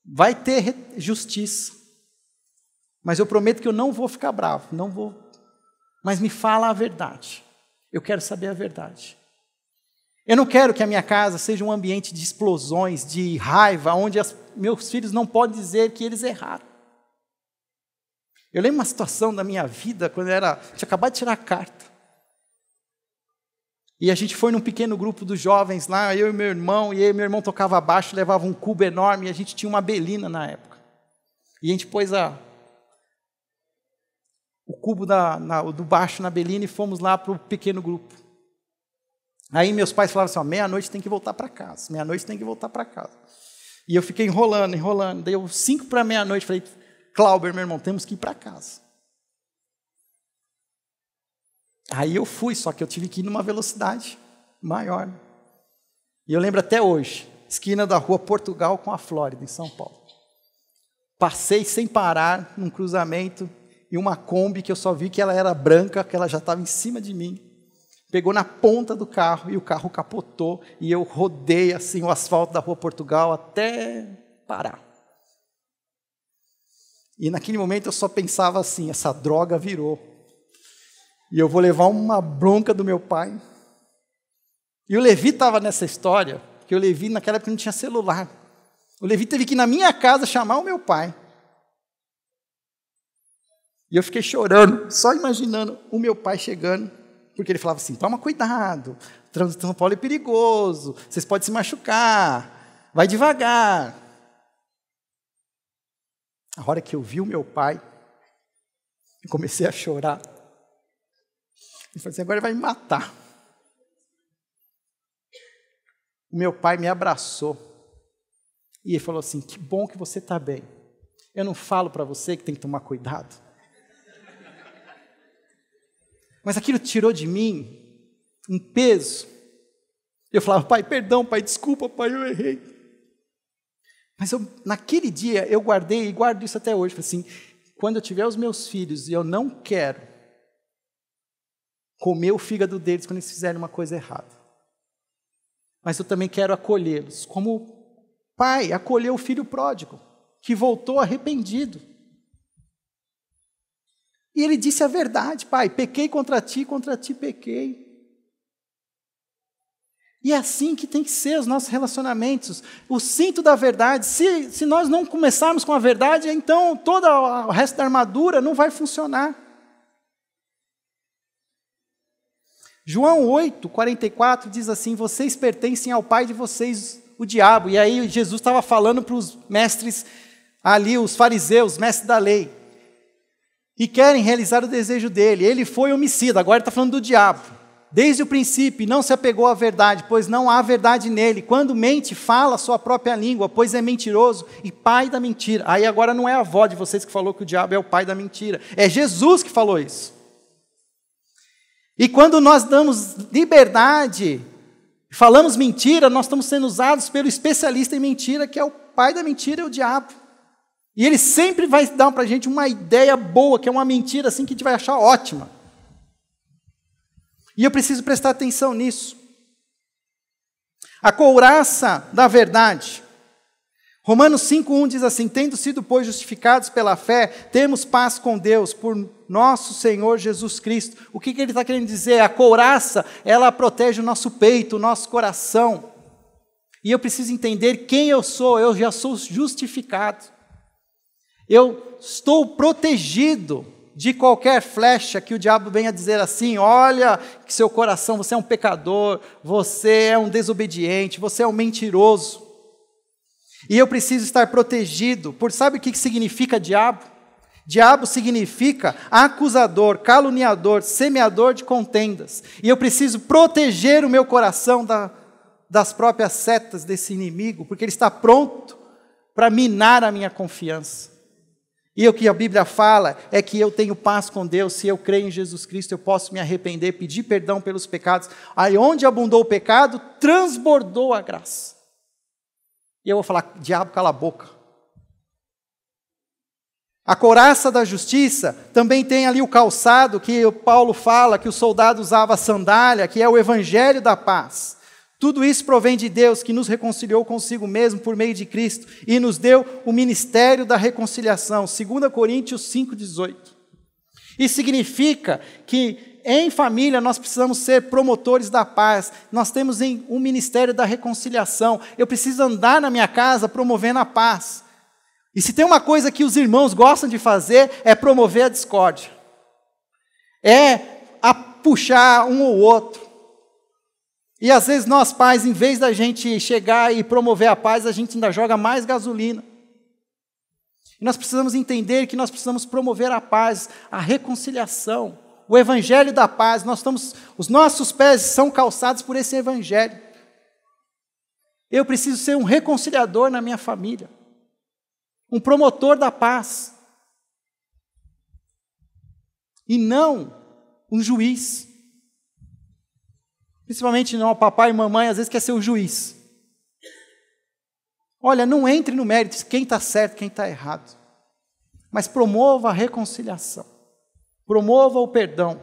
Vai ter justiça. Mas eu prometo que eu não vou ficar bravo, não vou. Mas me fala a verdade. Eu quero saber a verdade. Eu não quero que a minha casa seja um ambiente de explosões, de raiva, onde meus filhos não podem dizer que eles erraram. Eu lembro uma situação da minha vida, quando eu tinha acabado de tirar a carta. E a gente foi num pequeno grupo dos jovens lá, eu e meu irmão, e aí meu irmão tocava baixo, levava um cubo enorme, e a gente tinha uma belina na época. E a gente pôs o cubo do baixo na belina e fomos lá para o pequeno grupo. Aí meus pais falavam assim: meia-noite tem que voltar para casa, meia-noite tem que voltar para casa. E eu fiquei enrolando, daí eu 5 para meia-noite, falei: Cláudio, meu irmão, temos que ir para casa. Aí eu fui, só que eu tive que ir numa velocidade maior. E eu lembro até hoje, esquina da rua Portugal com a Flórida, em São Paulo. Passei sem parar num cruzamento e uma Kombi que eu só vi que ela era branca, que ela já estava em cima de mim. Pegou na ponta do carro e o carro capotou e eu rodei assim o asfalto da rua Portugal até parar. E naquele momento eu só pensava assim, essa droga virou. E eu vou levar uma bronca do meu pai. E o Levi estava nessa história, porque o Levi naquela época não tinha celular. O Levi teve que ir na minha casa chamar o meu pai. E eu fiquei chorando, só imaginando o meu pai chegando, porque ele falava assim, toma cuidado, o trânsito de São Paulo é perigoso, vocês podem se machucar, vai devagar. A hora que eu vi o meu pai, eu comecei a chorar. Ele falou assim, agora ele vai me matar. O meu pai me abraçou e ele falou assim, que bom que você está bem. Eu não falo para você que tem que tomar cuidado. Mas aquilo tirou de mim um peso. Eu falava, pai, perdão, pai, desculpa, pai, eu errei. Mas naquele dia eu guardei e guardo isso até hoje. Falei assim, quando eu tiver os meus filhos e eu não quero comer o fígado deles quando eles fizerem uma coisa errada. Mas eu também quero acolhê-los, como o pai acolheu o filho pródigo, que voltou arrependido. E ele disse a verdade, pai, pequei contra ti pequei. E é assim que tem que ser os nossos relacionamentos. O cinto da verdade, se nós não começarmos com a verdade, então todo o resto da armadura não vai funcionar. João 8:44 diz assim, vocês pertencem ao pai de vocês, o diabo. E aí Jesus estava falando para os mestres ali, os fariseus, mestres da lei. E querem realizar o desejo dele. Ele foi homicida, agora está falando do diabo. Desde o princípio, não se apegou à verdade, pois não há verdade nele. Quando mente, fala a sua própria língua, pois é mentiroso e pai da mentira. Aí agora não é a avó de vocês que falou que o diabo é o pai da mentira. É Jesus que falou isso. E quando nós damos liberdade, falamos mentira, nós estamos sendo usados pelo especialista em mentira, que é o pai da mentira, é o diabo. E ele sempre vai dar para a gente uma ideia boa, que é uma mentira assim que a gente vai achar ótima. E eu preciso prestar atenção nisso. A couraça da verdade. Romanos 5:1 diz assim, tendo sido, pois, justificados pela fé, temos paz com Deus, por nosso Senhor Jesus Cristo. O que ele está querendo dizer? A couraça, ela protege o nosso peito, o nosso coração. E eu preciso entender quem eu já sou justificado. Eu estou protegido de qualquer flecha que o diabo venha dizer assim, olha que seu coração, você é um pecador, você é um desobediente, você é um mentiroso. E eu preciso estar protegido, sabe o que significa diabo? Diabo significa acusador, caluniador, semeador de contendas. E eu preciso proteger o meu coração das próprias setas desse inimigo, porque ele está pronto para minar a minha confiança. E o que a Bíblia fala é que eu tenho paz com Deus, se eu creio em Jesus Cristo, eu posso me arrepender, pedir perdão pelos pecados. Aí onde abundou o pecado, transbordou a graça. E eu vou falar, diabo, cala a boca. A couraça da justiça também tem ali o calçado, que o Paulo fala, que o soldado usava a sandália, que é o evangelho da paz. Tudo isso provém de Deus, que nos reconciliou consigo mesmo por meio de Cristo e nos deu o ministério da reconciliação, 2 Coríntios 5:18. Isso significa que em família nós precisamos ser promotores da paz, nós temos um ministério da reconciliação, eu preciso andar na minha casa promovendo a paz. E se tem uma coisa que os irmãos gostam de fazer, é promover a discórdia, é puxar um ou outro. E às vezes nós pais, em vez da gente chegar e promover a paz, a gente ainda joga mais gasolina. E nós precisamos entender que nós precisamos promover a paz, a reconciliação, o evangelho da paz. Os nossos pés são calçados por esse evangelho. Eu preciso ser um reconciliador na minha família, um promotor da paz, e não um juiz. Principalmente não, papai e mamãe às vezes quer ser o juiz. Olha, não entre no mérito de quem está certo, quem está errado. Mas promova a reconciliação. Promova o perdão.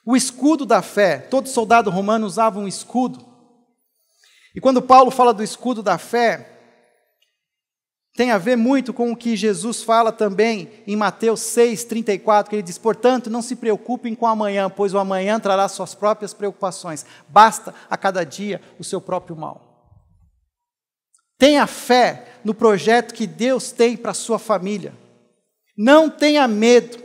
O escudo da fé. Todo soldado romano usava um escudo. E quando Paulo fala do escudo da fé, tem a ver muito com o que Jesus fala também em Mateus 6:34, que ele diz: portanto, não se preocupem com o amanhã, pois o amanhã trará suas próprias preocupações. Basta a cada dia o seu próprio mal. Tenha fé no projeto que Deus tem para a sua família. Não tenha medo.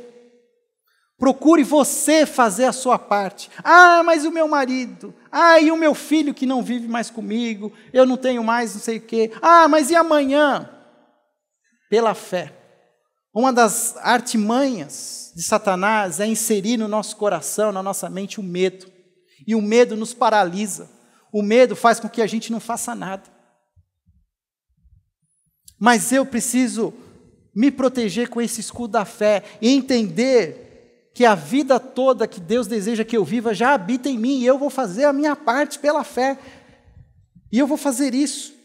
Procure você fazer a sua parte. Ah, mas o meu marido? Ah, e o meu filho que não vive mais comigo? Eu não tenho mais não sei o quê. Ah, mas e amanhã? Pela fé. Uma das artimanhas de Satanás é inserir no nosso coração, na nossa mente, o medo. E o medo nos paralisa. O medo faz com que a gente não faça nada. Mas eu preciso me proteger com esse escudo da fé e entender que a vida toda que Deus deseja que eu viva já habita em mim e eu vou fazer a minha parte pela fé. E eu vou fazer isso.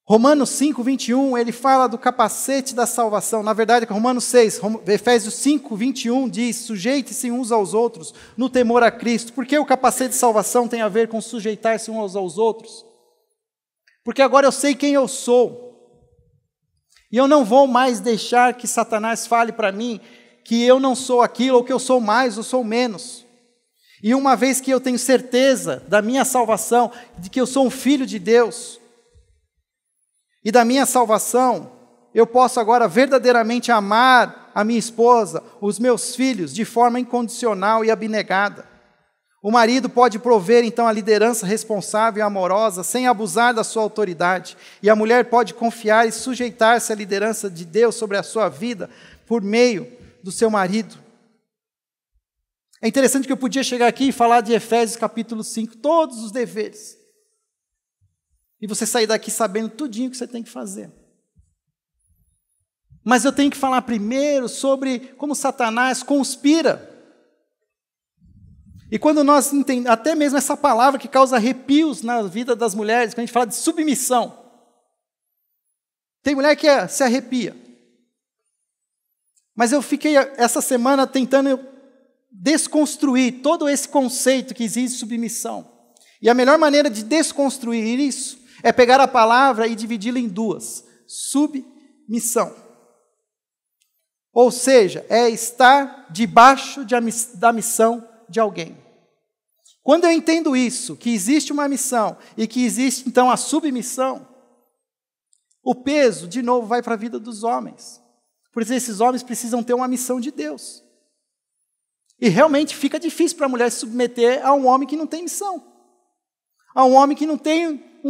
Romanos 5:21, ele fala do capacete da salvação. Na verdade, Romanos 6, Efésios 5:21 diz: sujeite-se uns aos outros no temor a Cristo. Por que o capacete de salvação tem a ver com sujeitar-se uns aos outros? Porque agora eu sei quem eu sou. E eu não vou mais deixar que Satanás fale para mim que eu não sou aquilo, ou que eu sou mais, ou sou menos. E uma vez que eu tenho certeza da minha salvação, de que eu sou um filho de Deus, e da minha salvação, eu posso agora verdadeiramente amar a minha esposa, os meus filhos, de forma incondicional e abnegada. O marido pode prover, então, a liderança responsável e amorosa, sem abusar da sua autoridade. E a mulher pode confiar e sujeitar-se à liderança de Deus sobre a sua vida, por meio do seu marido. É interessante que eu podia chegar aqui e falar de Efésios capítulo 5, todos os deveres. E você sair daqui sabendo tudinho que você tem que fazer. Mas eu tenho que falar primeiro sobre como Satanás conspira. E quando nós entendemos, até mesmo essa palavra que causa arrepios na vida das mulheres, quando a gente fala de submissão. Tem mulher que se arrepia. Mas eu fiquei essa semana tentando desconstruir todo esse conceito que existe de submissão. E a melhor maneira de desconstruir isso é pegar a palavra e dividi-la em duas. Submissão. Ou seja, é estar debaixo da missão de alguém. Quando eu entendo isso, que existe uma missão e que existe então a submissão, o peso, de novo, vai para a vida dos homens. Por isso esses homens precisam ter uma missão de Deus. E realmente fica difícil para a mulher se submeter a um homem que não tem missão. A um homem que não tem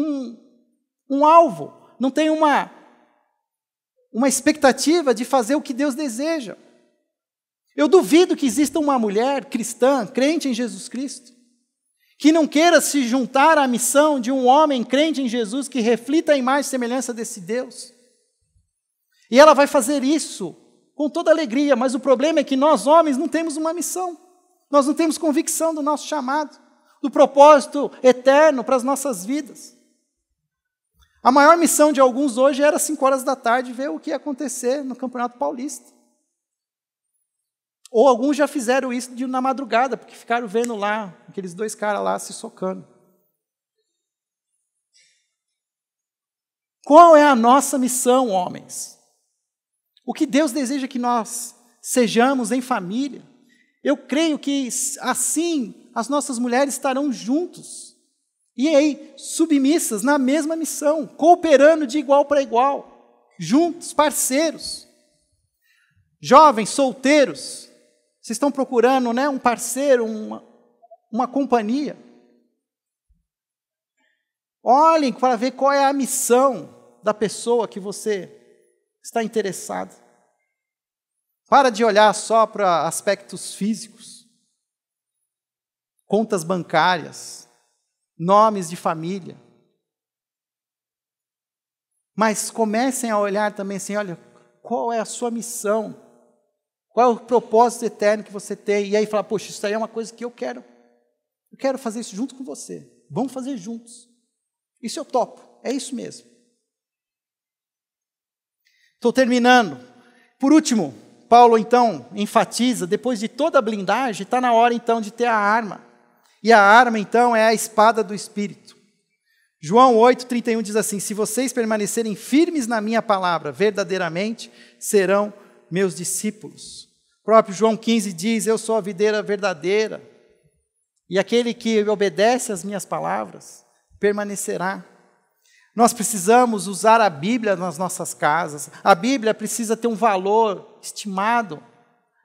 um alvo, não tem uma expectativa de fazer o que Deus deseja. Eu duvido que exista uma mulher cristã, crente em Jesus Cristo, que não queira se juntar à missão de um homem crente em Jesus, que reflita a imagem e semelhança desse Deus. E ela vai fazer isso com toda alegria, mas o problema é que nós homens não temos uma missão, nós não temos convicção do nosso chamado, do propósito eterno para as nossas vidas. A maior missão de alguns hoje era 5 horas da tarde ver o que ia acontecer no Campeonato Paulista. Ou alguns já fizeram isso na madrugada, porque ficaram vendo lá, aqueles 2 caras lá se socando. Qual é a nossa missão, homens? O que Deus deseja que nós sejamos em família? Eu creio que assim as nossas mulheres estarão juntos. E aí, submissas na mesma missão, cooperando de igual para igual, juntos, parceiros. Jovens, solteiros, vocês estão procurando, né, um parceiro, uma companhia. Olhem para ver qual é a missão da pessoa que você está interessado. Para de olhar só para aspectos físicos, contas bancárias, nomes de família. Mas comecem a olhar também assim, olha, qual é a sua missão Qual é o propósito eterno que você tem? E aí fala, poxa, isso aí é uma coisa que eu quero. Eu quero fazer isso junto com você. Vamos fazer juntos. Isso eu topo. É isso mesmo. Estou terminando. Por último, Paulo então enfatiza, depois de toda a blindagem, está na hora então de ter a arma. E a arma então é a espada do Espírito. João 8,31 diz assim, se vocês permanecerem firmes na minha palavra, verdadeiramente serão meus discípulos. O próprio João 15 diz, eu sou a videira verdadeira, e aquele que obedece às minhas palavras, permanecerá. Nós precisamos usar a Bíblia nas nossas casas. A Bíblia precisa ter um valor estimado.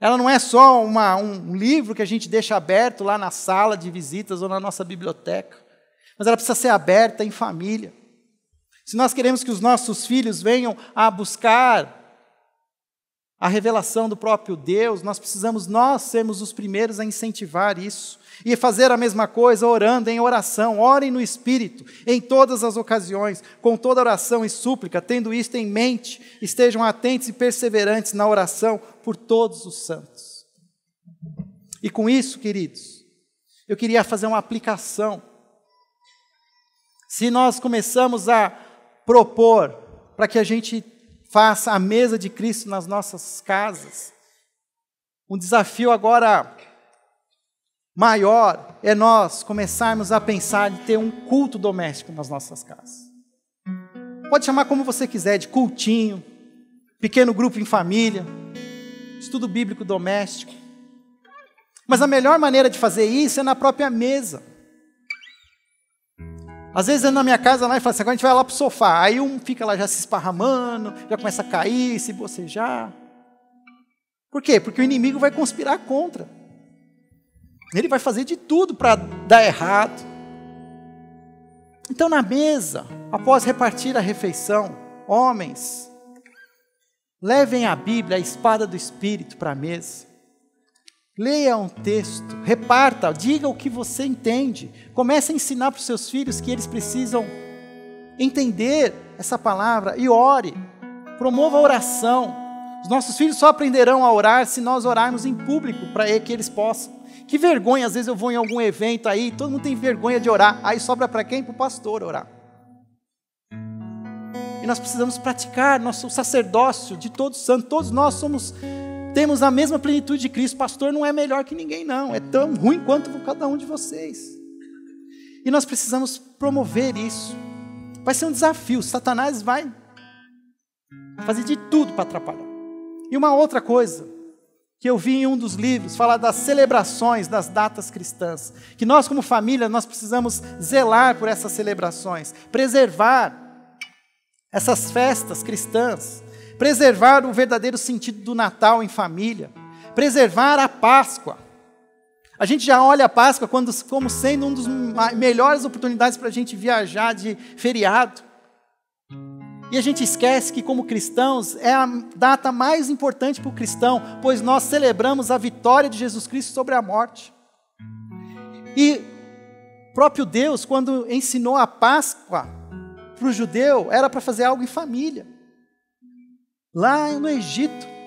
Ela não é só um livro que a gente deixa aberto lá na sala de visitas ou na nossa biblioteca. Mas ela precisa ser aberta em família. Se nós queremos que os nossos filhos venham a buscar a revelação do próprio Deus, nós precisamos sermos os primeiros a incentivar isso. E fazer a mesma coisa orando em oração. Orem no Espírito, em todas as ocasiões, com toda oração e súplica, tendo isto em mente, estejam atentos e perseverantes na oração por todos os santos. E com isso, queridos, eu queria fazer uma aplicação. Se nós começamos a propor para que a gente faça a mesa de Cristo nas nossas casas, um desafio agora maior é nós começarmos a pensar em ter um culto doméstico nas nossas casas. Pode chamar como você quiser, de cultinho, pequeno grupo em família, estudo bíblico doméstico. Mas a melhor maneira de fazer isso é na própria mesa. Às vezes eu na minha casa lá e falo assim, agora a gente vai lá para o sofá. Aí um fica lá já se esparramando, já começa a cair, se bocejar. Por quê? Porque o inimigo vai conspirar contra. Ele vai fazer de tudo para dar errado. Então na mesa, após repartir a refeição, homens, levem a Bíblia, a espada do Espírito para a mesa. Leia um texto, reparta, diga o que você entende. Comece a ensinar para os seus filhos que eles precisam entender essa palavra e ore. Promova a oração. Os nossos filhos só aprenderão a orar se nós orarmos em público para que eles possam. Que vergonha, às vezes eu vou em algum evento aí, todo mundo tem vergonha de orar. Aí sobra para quem? Para o pastor orar. E nós precisamos praticar nosso sacerdócio de todos os santos. Todos nós temos a mesma plenitude de Cristo. Pastor não é melhor que ninguém, não. É tão ruim quanto cada um de vocês. E nós precisamos promover isso. Vai ser um desafio. Satanás vai fazer de tudo para atrapalhar. E uma outra coisa que eu vi em um dos livros, falar das celebrações das datas cristãs. Que nós, como família, nós precisamos zelar por essas celebrações. Preservar essas festas cristãs. Preservar o verdadeiro sentido do Natal em família. Preservar a Páscoa. A gente já olha a Páscoa como sendo uma das melhores oportunidades para a gente viajar de feriado. E a gente esquece que como cristãos é a data mais importante para o cristão, pois nós celebramos a vitória de Jesus Cristo sobre a morte. E o próprio Deus, quando ensinou a Páscoa para o judeu, era para fazer algo em família. Lá no Egito.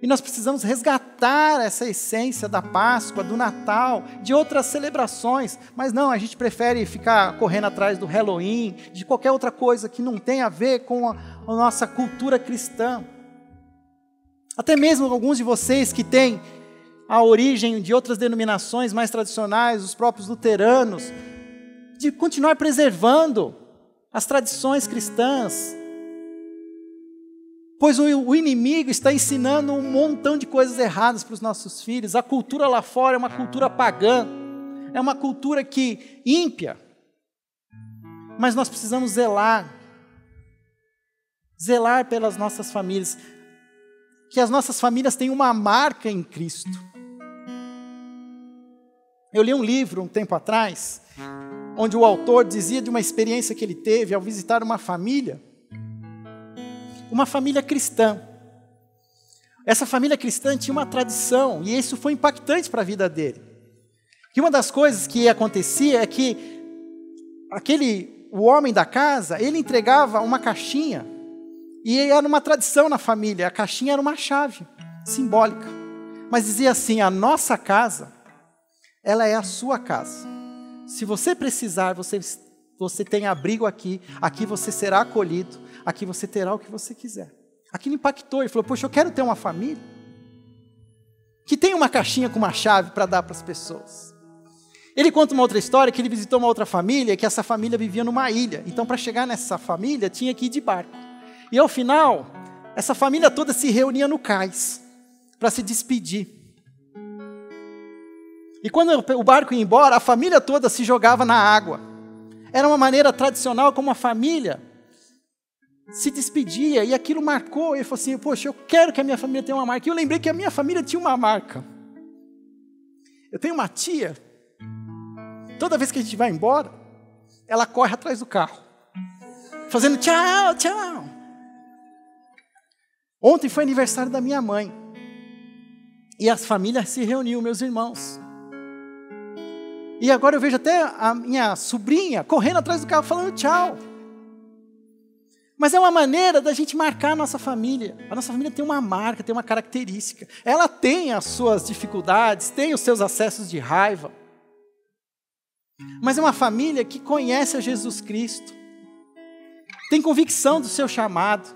E nós precisamos resgatar essa essência da Páscoa, do Natal, de outras celebrações. Mas não, a gente prefere ficar correndo atrás do Halloween, de qualquer outra coisa que não tem a ver com a nossa cultura cristã. Até mesmo alguns de vocês que têm a origem de outras denominações mais tradicionais, os próprios luteranos, de continuar preservando as tradições cristãs. Pois o inimigo está ensinando um montão de coisas erradas para os nossos filhos. A cultura lá fora é uma cultura pagã, é uma cultura ímpia. Mas nós precisamos zelar pelas nossas famílias, que as nossas famílias tenham uma marca em Cristo. Eu li um livro um tempo atrás, onde o autor dizia de uma experiência que ele teve ao visitar uma família cristã. Essa família cristã tinha uma tradição, e isso foi impactante para a vida dele. E uma das coisas que acontecia é que o homem da casa, ele entregava uma caixinha, e era uma tradição na família, a caixinha era uma chave. simbólica. Mas dizia assim, a nossa casa, ela é a sua casa. Se você precisar, você tem abrigo aqui, aqui você será acolhido, aqui você terá o que você quiser. Aquilo impactou, ele falou, poxa, eu quero ter uma família que tem uma caixinha com uma chave para dar para as pessoas. Ele conta uma outra história, que ele visitou uma outra família, que essa família vivia numa ilha. Então, para chegar nessa família, tinha que ir de barco. E ao final, essa família toda se reunia no cais, para se despedir. E quando o barco ia embora, a família toda se jogava na água. Era uma maneira tradicional como a família se despedia, e aquilo marcou. Ele falou assim, poxa, eu quero que a minha família tenha uma marca. E eu lembrei que a minha família tinha uma marca. Eu tenho uma tia, toda vez que a gente vai embora, ela corre atrás do carro, fazendo tchau, tchau. Ontem foi aniversário da minha mãe, e as famílias se reuniu, meus irmãos. E agora eu vejo até a minha sobrinha correndo atrás do carro, falando tchau. Mas é uma maneira da gente marcar a nossa família. A nossa família tem uma marca, tem uma característica. Ela tem as suas dificuldades, tem os seus acessos de raiva. Mas é uma família que conhece a Jesus Cristo, tem convicção do seu chamado,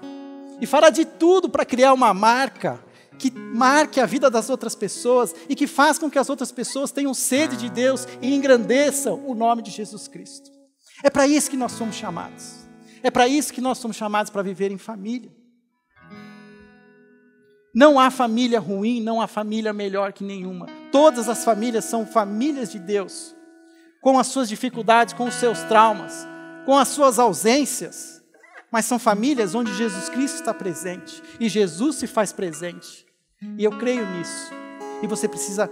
e fará de tudo para criar uma marca, que marque a vida das outras pessoas, e que faz com que as outras pessoas tenham sede de Deus, e engrandeçam o nome de Jesus Cristo. É para isso que nós somos chamados. É para isso que nós somos chamados, para viver em família. Não há família ruim, não há família melhor que nenhuma. Todas as famílias são famílias de Deus, com as suas dificuldades, com os seus traumas, com as suas ausências, mas são famílias onde Jesus Cristo está presente, e Jesus se faz presente, e eu creio nisso, e você precisa,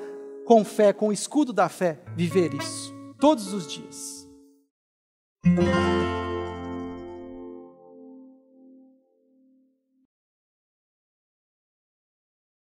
com fé, com o escudo da fé, viver isso, todos os dias.